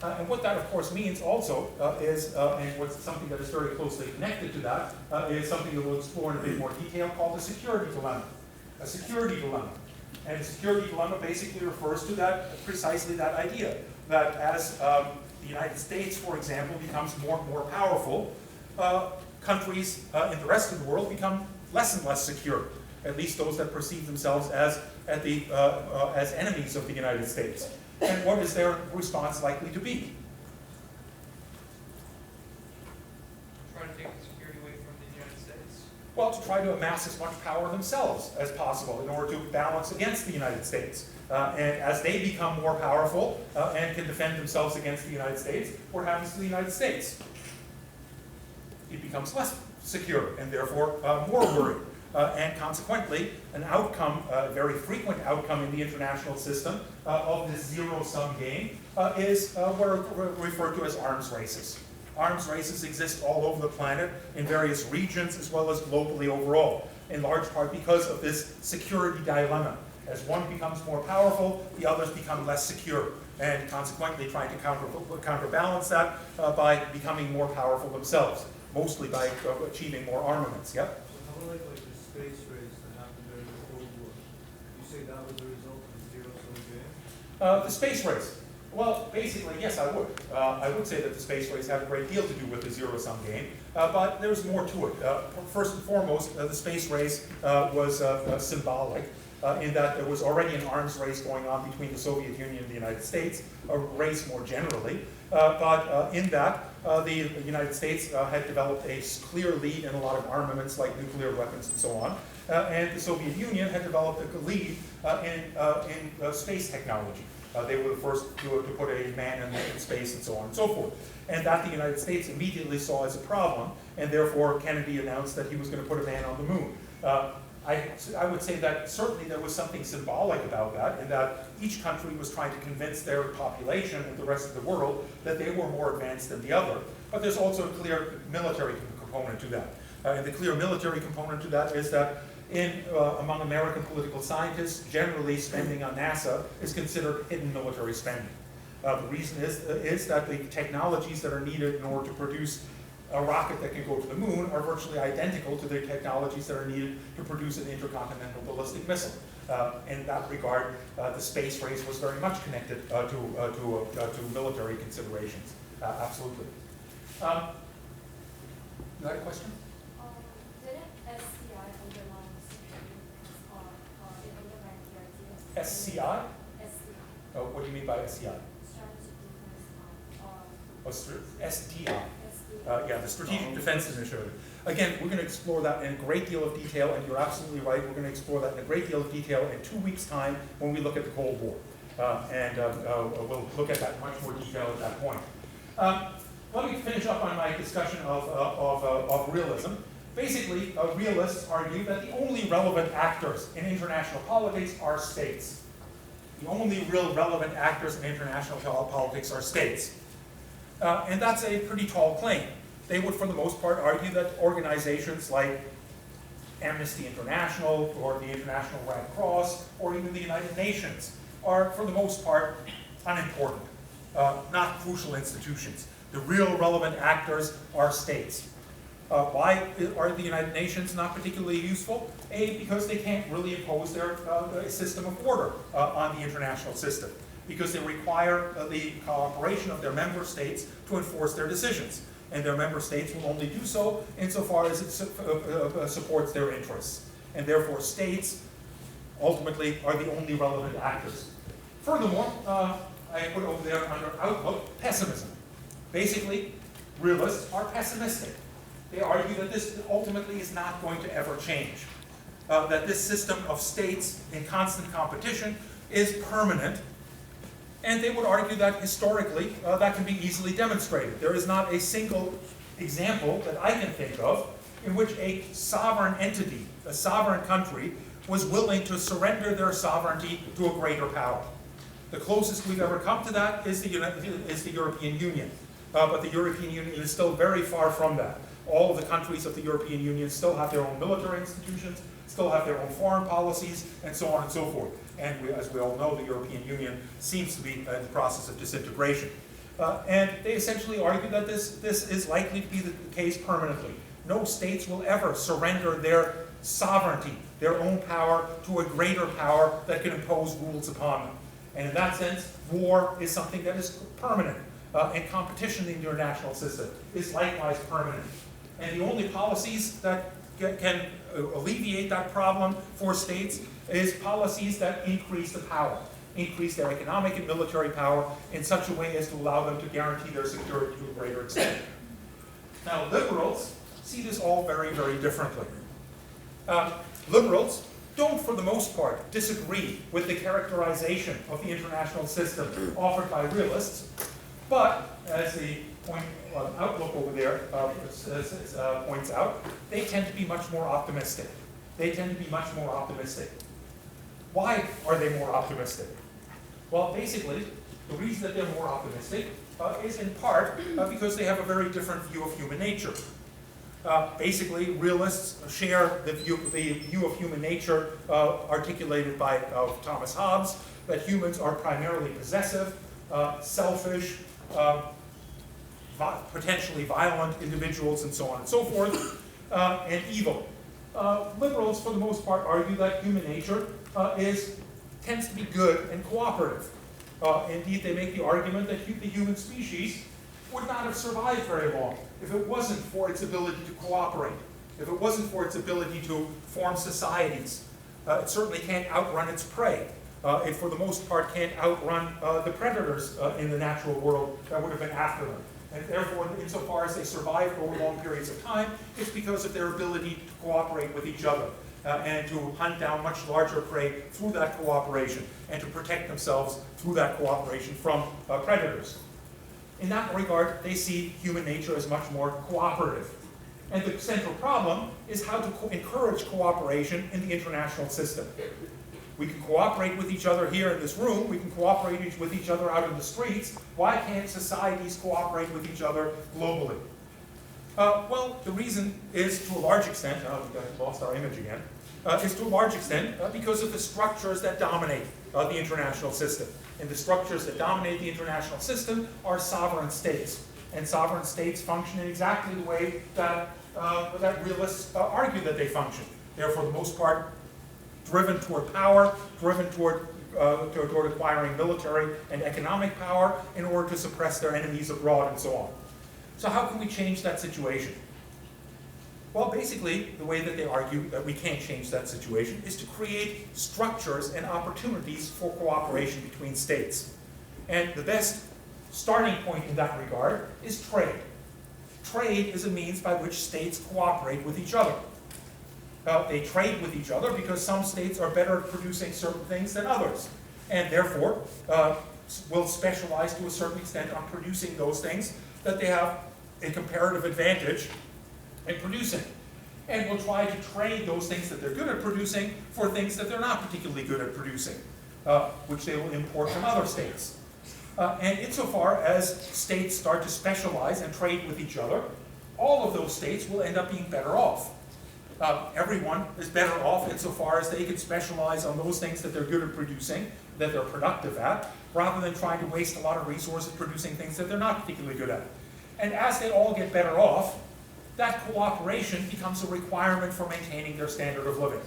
And what that, of course, means also is, and what's something that is very closely connected to that, is something that we'll explore in a bit more detail called the security dilemma. A security dilemma. And the security dilemma basically refers to that, precisely that idea, that as the United States, for example, becomes more and more powerful, countries in the rest of the world become less and less secure, at least those that perceive themselves as enemies of the United States. And what is their response likely to be? Try to take the Well, to try to amass as much power themselves as possible in order to balance against the United States. And as they become more powerful and can defend themselves against the United States, what happens to the United States? It becomes less secure and therefore more worried. And consequently, an outcome, a very frequent outcome in the international system of this zero-sum game is what are referred to as arms races. Arms races exist all over the planet in various regions as well as globally overall, in large part because of this security dilemma. As one becomes more powerful, the others become less secure, and consequently trying to counterbalance that by becoming more powerful themselves, mostly by achieving more armaments. Yep? So how like the space race that happened during the Cold War? You say that was a result of the zero-sum game? The space race. Well, basically, yes, I would. I would say that the space race had a great deal to do with the zero-sum game, but there's more to it. First and foremost, the space race was symbolic in that there was already an arms race going on between the Soviet Union and the United States, a race more generally, but in that the United States had developed a clear lead in a lot of armaments like nuclear weapons and so on, and the Soviet Union had developed a lead in space technology. They were the first to put a man in space and so on and so forth. And that the United States immediately saw as a problem, and therefore Kennedy announced that he was going to put a man on the moon. I would say that certainly there was something symbolic about that, in that each country was trying to convince their population and the rest of the world that they were more advanced than the other. But there's also a clear military component to that. And the clear military component to that is that among American political scientists, generally spending on NASA is considered hidden military spending. The reason is that the technologies that are needed in order to produce a rocket that can go to the moon are virtually identical to the technologies that are needed to produce an intercontinental ballistic missile. In that regard, the space race was very much connected to military considerations. Absolutely. You had a question? Didn't SCI undermine security it undermined the idea? SCI? SCI. What do you mean by SCI? Strategic Defense SDI. SDI. Yeah, the Strategic Defense Initiative. Again, we're going to explore that in a great deal of detail, and you're absolutely right, we're going to explore that in a great deal of detail in 2 weeks' time when we look at the Cold War. We'll look at that in much more detail at that point. Let me finish up on my discussion of realism. Basically, realists argue that the only relevant actors in international politics are states. The only real relevant actors in international politics are states. And that's a pretty tall claim. They would, for the most part, argue that organizations like Amnesty International or the International Red Cross or even the United Nations are, for the most part, unimportant, not crucial institutions. The real relevant actors are states. Why are the United Nations not particularly useful? A, because they can't really impose their system of order on the international system, because they require the cooperation of their member states to enforce their decisions. And their member states will only do so insofar as it supports their interests. And therefore, states ultimately are the only relevant actors. Furthermore, I put over there under outlook pessimism. Basically, realists are pessimistic. They argue that this ultimately is not going to ever change. That this system of states in constant competition is permanent. And they would argue that historically, that can be easily demonstrated. There is not a single example that I can think of in which a sovereign entity, a sovereign country, was willing to surrender their sovereignty to a greater power. The closest we've ever come to that is the European Union. But the European Union is still very far from that. All of the countries of the European Union still have their own military institutions, still have their own foreign policies, and so on and so forth. And as we all know, the European Union seems to be in the process of disintegration. And they essentially argue that this is likely to be the case permanently. No states will ever surrender their sovereignty, their own power, to a greater power that can impose rules upon them. And in that sense, war is something that is permanent. And competition in the international system is likewise permanent. And the only policies that can alleviate that problem for states is policies that increase the power, increase their economic and military power in such a way as to allow them to guarantee their security to a greater extent. Now, liberals see this all very, very differently. Liberals don't, for the most part, disagree with the characterization of the international system offered by realists, but as the outlook over there points out, they tend to be much more optimistic. They tend to be much more optimistic. Why are they more optimistic? Well, basically, the reason that they're more optimistic is in part because they have a very different view of human nature. Basically, realists share the view of human nature articulated by Thomas Hobbes, that humans are primarily possessive, selfish, potentially violent individuals, and so on and so forth, and evil. Liberals, for the most part, argue that human nature tends to be good and cooperative. Indeed, they make the argument that the human species would not have survived very long if it wasn't for its ability to cooperate, if it wasn't for its ability to form societies. It certainly can't outrun its prey. It, for the most part, can't outrun the predators in the natural world that would have been after them. And therefore, insofar as they survived over long periods of time, it's because of their ability to cooperate with each other and to hunt down much larger prey through that cooperation and to protect themselves through that cooperation from predators. In that regard, they see human nature as much more cooperative. And the central problem is how to encourage cooperation in the international system. We can cooperate with each other here in this room. We can cooperate with each other out in the streets. Why can't societies cooperate with each other globally? Well, the reason is, to a large extent, we lost our image again, is to a large extent because of the structures that dominate the international system. And the structures that dominate the international system are sovereign states. And sovereign states function in exactly the way that realists argue that they function. They're, for the most part, driven toward power, driven toward acquiring military and economic power in order to suppress their enemies abroad and so on. So how can we change that situation? Well, basically, the way that they argue that we can't change that situation is to create structures and opportunities for cooperation between states. And the best starting point in that regard is trade. Trade is a means by which states cooperate with each other. They trade with each other because some states are better at producing certain things than others, and therefore will specialize to a certain extent on producing those things that they have a comparative advantage in producing. And will try to trade those things that they're good at producing for things that they're not particularly good at producing, which they will import from other states. And insofar as states start to specialize and trade with each other, all of those states will end up being better off. Everyone is better off insofar as they can specialize on those things that they're good at producing, that they're productive at, rather than trying to waste a lot of resources producing things that they're not particularly good at. And as they all get better off, that cooperation becomes a requirement for maintaining their standard of living.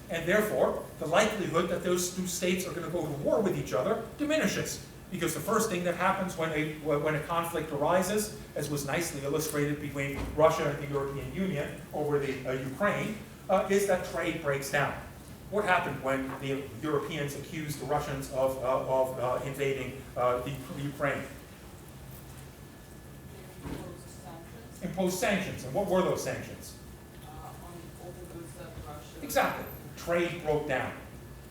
And therefore, the likelihood that those two states are going to go to war with each other diminishes. Because the first thing that happens when a conflict arises, as was nicely illustrated between Russia and the European Union over the Ukraine, is that trade breaks down. What happened when the Europeans accused the Russians of invading the Ukraine? Imposed sanctions. And what were those sanctions? On all the goods that Russia... Exactly. Trade broke down.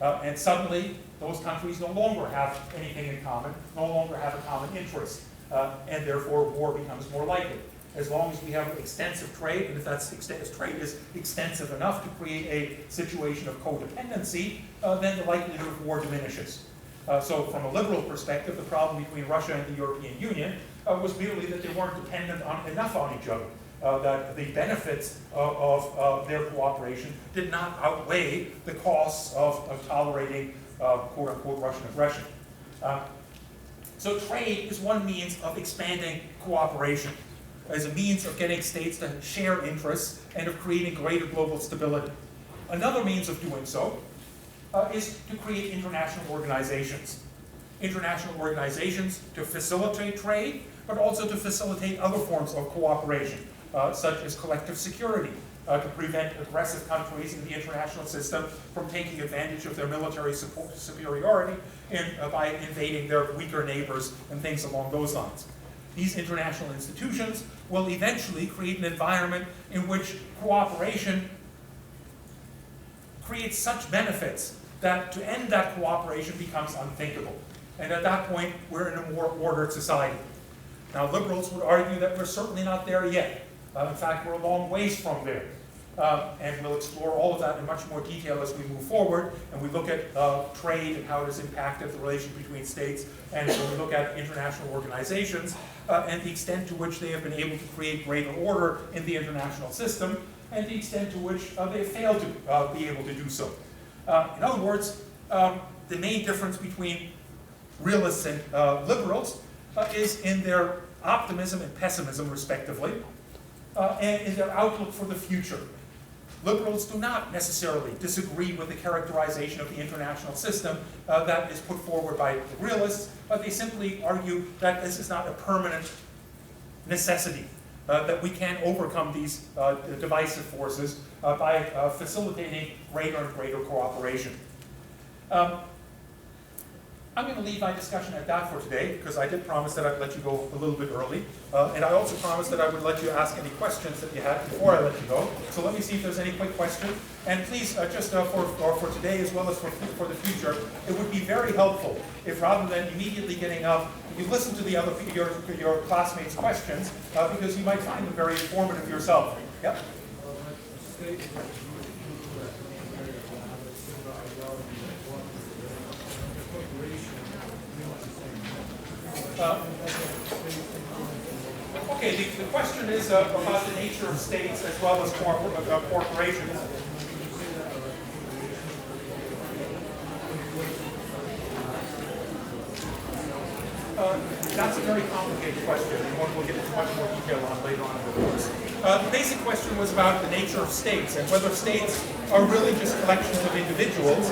And suddenly, those countries no longer have anything in common, no longer have a common interest, and therefore war becomes more likely. As long as we have extensive trade, and if trade is extensive enough to create a situation of codependency, then the likelihood of war diminishes. So from a liberal perspective, the problem between Russia and the European Union was merely that they weren't dependent enough on each other. That the benefits of their cooperation did not outweigh the costs of tolerating quote-unquote Russian aggression. So trade is one means of expanding cooperation, as a means of getting states to share interests and of creating greater global stability. Another means of doing so is to create international organizations. International organizations to facilitate trade, but also to facilitate other forms of cooperation. Such as collective security, to prevent aggressive countries in the international system from taking advantage of their military superiority by invading their weaker neighbors and things along those lines. These international institutions will eventually create an environment in which cooperation creates such benefits that to end that cooperation becomes unthinkable. And at that point, we're in a more ordered society. Now, liberals would argue that we're certainly not there yet. In fact, we're a long ways from there. And we'll explore all of that in much more detail as we move forward, and we look at trade and how it has impacted the relation between states, and when we look at international organizations and the extent to which they have been able to create greater order in the international system, and the extent to which they failed to be able to do so. In other words, the main difference between realists and liberals is in their optimism and pessimism, respectively, and in their outlook for the future. Liberals do not necessarily disagree with the characterization of the international system that is put forward by the realists, but they simply argue that this is not a permanent necessity, that we can overcome these divisive forces by facilitating greater and greater cooperation. I'm going to leave my discussion at that for today, because I did promise that I'd let you go a little bit early. And I also promised that I would let you ask any questions that you had before I let you go. So let me see if there's any quick questions. And please, just for today as well as for the future, it would be very helpful if rather than immediately getting up, you listen to the other your classmates' questions, because you might find them very informative yourself. Yep? Okay, the question is about the nature of states as well as corporations. That's a very complicated question, and one we'll get into much more detail on later on in the course. The basic question was about the nature of states and whether states are really just collections of individuals.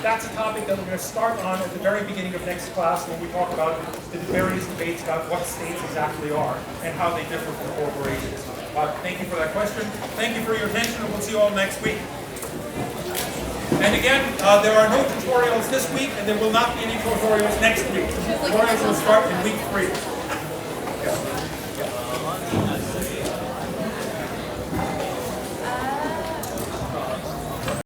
That's a topic that we're going to start on at the very beginning of next class when we talk about the various debates about what states exactly are and how they differ from corporations. Thank you for that question. Thank you for your attention, and we'll see you all next week. And again, there are no tutorials this week, and there will not be any tutorials next week. Tutorials will start in week 3.